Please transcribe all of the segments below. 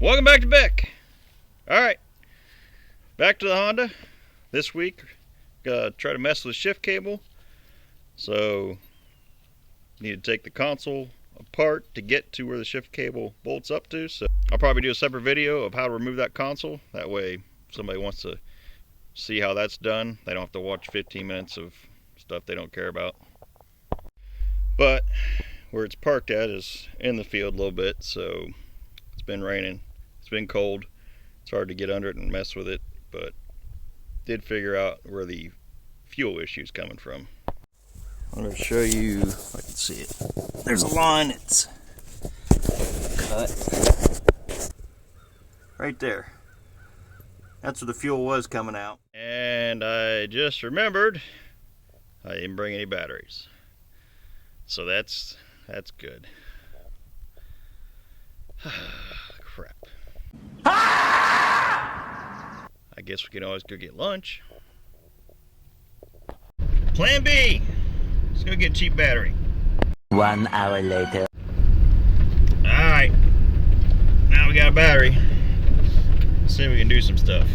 Welcome back to Beck. Alright, back to the Honda. This week, try to mess with the shift cable. So, need to take the console apart to get to where the shift cable bolts up to. So, I'll probably do a separate video of how to remove that console. That way, if somebody wants to see how that's done, they don't have to watch 15 minutes of stuff they don't care about. But, where it's parked at is in the field a little bit, so it's been raining. It's been cold. It's hard to get under it and mess with it, but did figure out where the fuel issue is coming from. I'm going to show you if I can see it. There's a line that's cut right there. That's where the fuel was coming out. And I just remembered I didn't bring any batteries. So that's good. Crap. I guess we can always go get lunch. Plan B. Let's go get a cheap battery. 1 hour later. Alright. Now we got a battery. Let's see if we can do some stuff.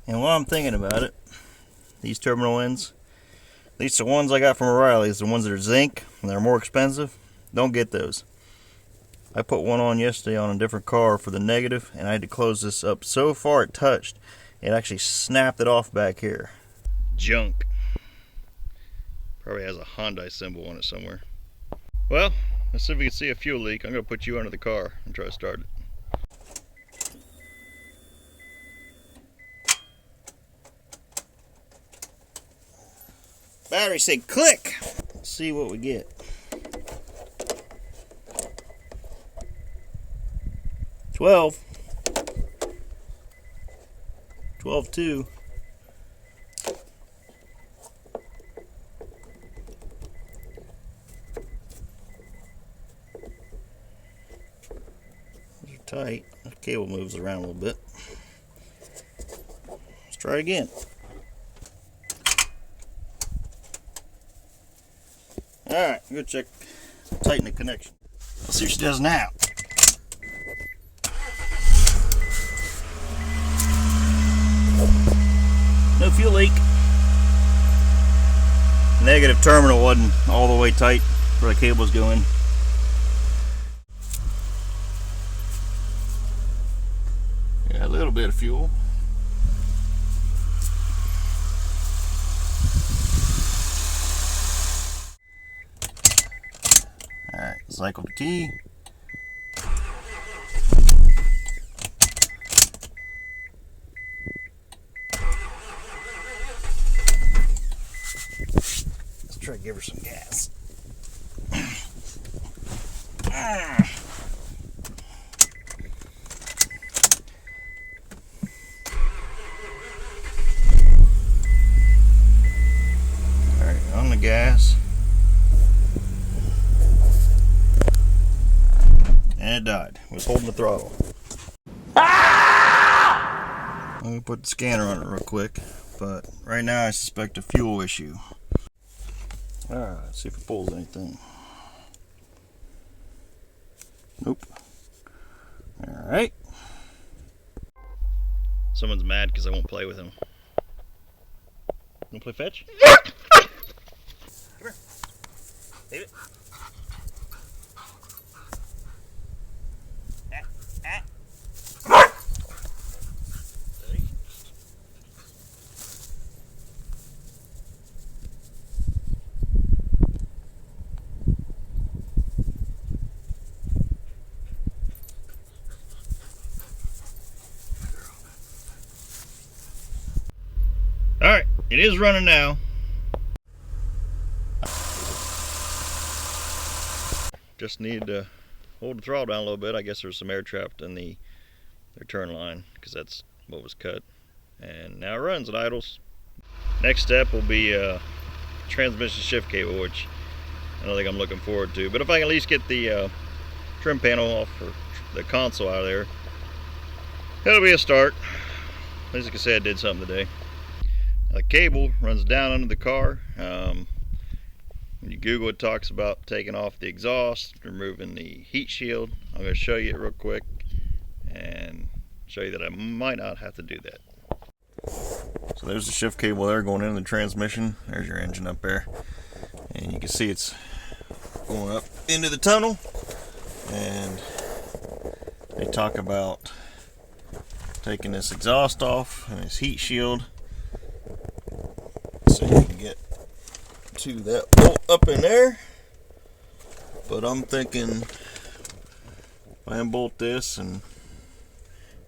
And while I'm thinking about it, these terminal ends, at least the ones I got from O'Reilly's, the ones that are zinc and they're more expensive, don't get those. I put one on yesterday on a different car for the negative, and I had to close this up so far it touched, it actually snapped it off back here. Junk. Probably has a Honda symbol on it somewhere. Well, let's see if we can see a fuel leak. I'm going to put you under the car and try to start it. Battery said click. Let's see what we get. $12. $12.2. Those are tight. The cable moves around a little bit. Let's try it again. Alright, go check, tighten the connection. Let's see what she does now. No fuel leak. Negative terminal wasn't all the way tight where the cables go in. Yeah, a little bit of fuel. Alright, cycle the key. Let's try to give her some gas. Alright, on the gas. And it died. It was holding the throttle. I'm going to put the scanner on it real quick. But right now I suspect a fuel issue. Alright, let's see if it pulls anything. Nope. Alright. Someone's mad because I won't play with him. You want to play fetch? Come here. Leave it. Alright, it is running now. Just need to hold the throttle down a little bit. I guess there's some air trapped in the return line because that's what was cut. And now it runs, it idles. Next step will be transmission shift cable, which I don't think I'm looking forward to. But if I can at least get the trim panel off, or the console out of there, it'll be a start. As you can see, I did something today. The cable runs down under the car. When you Google, it talks about taking off the exhaust, removing the heat shield. I'm going to show you it real quick and show you that I might not have to do that. So there's the shift cable there going into the transmission. There's your engine up there. And you can see it's going up into the tunnel. And they talk about taking this exhaust off and this heat shield so you can get to that bolt up in there. But I'm thinking if I unbolt this, and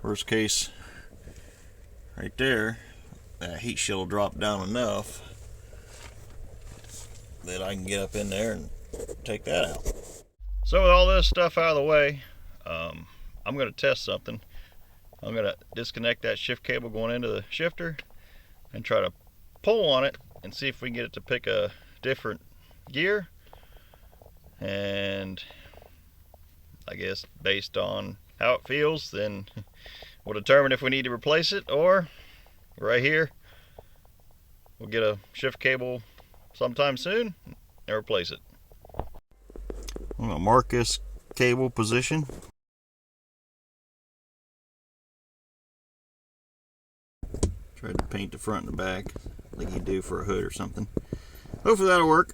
worst case right there, that heat shield will drop down enough that I can get up in there and take that out. So with all this stuff out of the way, I'm going to test something. I'm going to disconnect that shift cable going into the shifter and try to pull on it and see if we can get it to pick a different gear. And I guess based on how it feels, then we'll determine if we need to replace it, or right here we'll get a shift cable sometime soon and replace it. I'm going to mark this cable position. Tried to paint the front and the back like you do for a hood or something. Hopefully that'll work.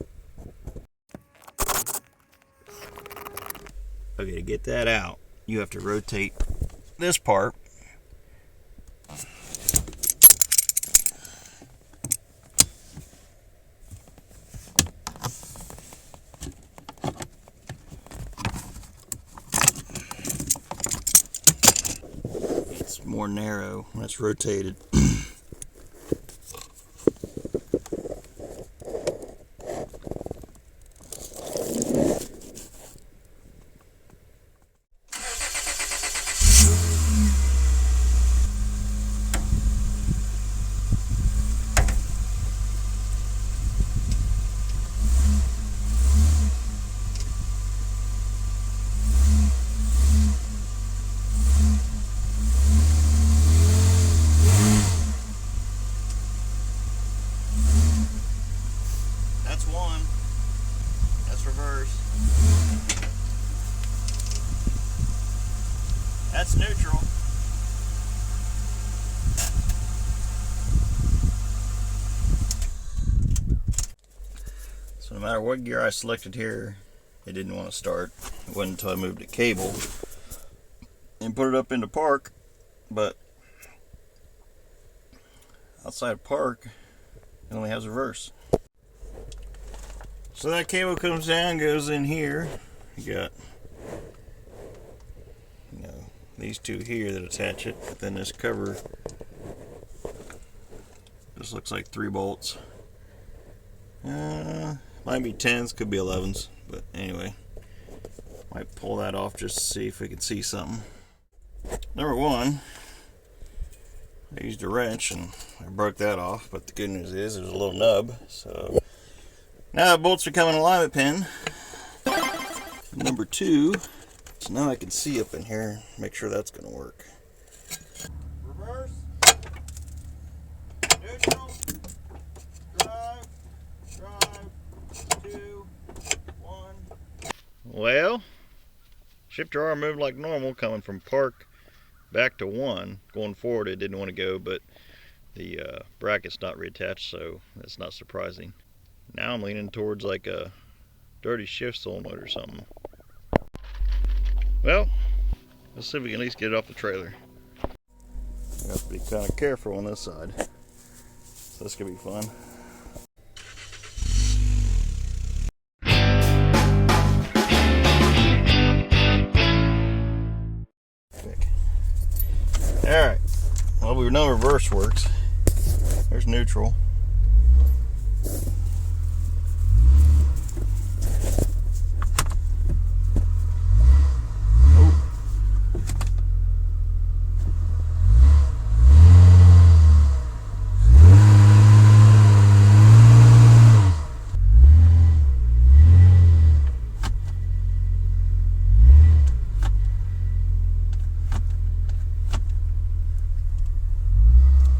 Okay, to get that out, you have to rotate this part. It's more narrow when it's rotated. That's one. That's reverse. That's neutral. So no matter what gear I selected here, it didn't want to start. It wasn't until I moved the cable and put it up into park. But outside of park, it only has reverse. So that cable comes down, goes in here. You got, these two here that attach it. But then this cover, this looks like 3 bolts. Might be 10s, could be 11s. But anyway, might pull that off just to see if we can see something. Number one, I used a wrench and I broke that off. But the good news is there's a little nub. So now the bolts are coming in alignment pin. Number two, so now I can see up in here, make sure that's going to work. Reverse, neutral, drive, 2, 1. Well, shifter arm moved like normal, coming from park back to 1. Going forward, it didn't want to go, but the bracket's not reattached, so that's not surprising. Now I'm leaning towards like a dirty shift solenoid or something. Well, let's see if we can at least get it off the trailer. I have to be kind of careful on this side. So this could be fun. Alright, well, we know reverse works. There's neutral.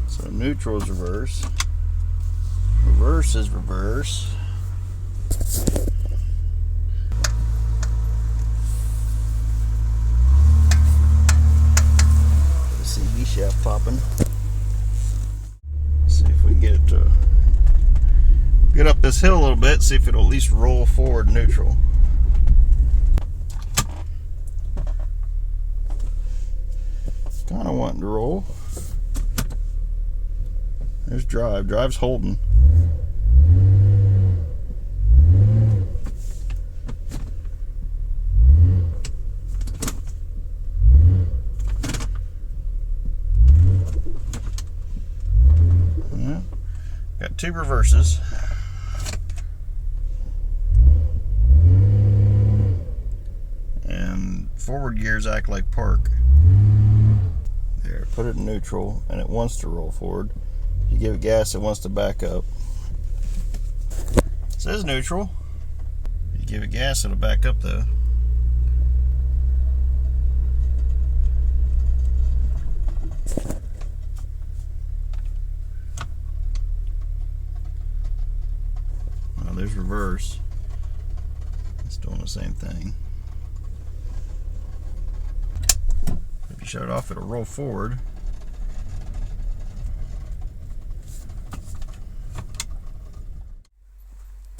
So neutral is reverse. Reverse is reverse. The CV shaft popping. Let's see if we can get it to get up this hill a little bit, see if it'll at least roll forward neutral. Kind of wanting to roll. There's drive. Drive's holding. Yeah. Got two reverses. And forward gears act like park. There, put it in neutral, and it wants to roll forward. You give it gas, it wants to back up. It says neutral. You give it gas, it'll back up though. Well, there's reverse. It's doing the same thing. If you shut it off, it'll roll forward.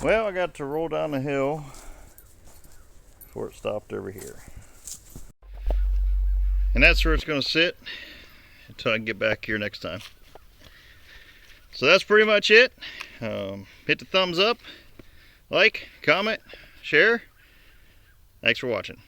Well, I got to roll down the hill before it stopped over here. And that's where it's going to sit until I can get back here next time. So that's pretty much it. Hit the thumbs up, like, comment, share. Thanks for watching.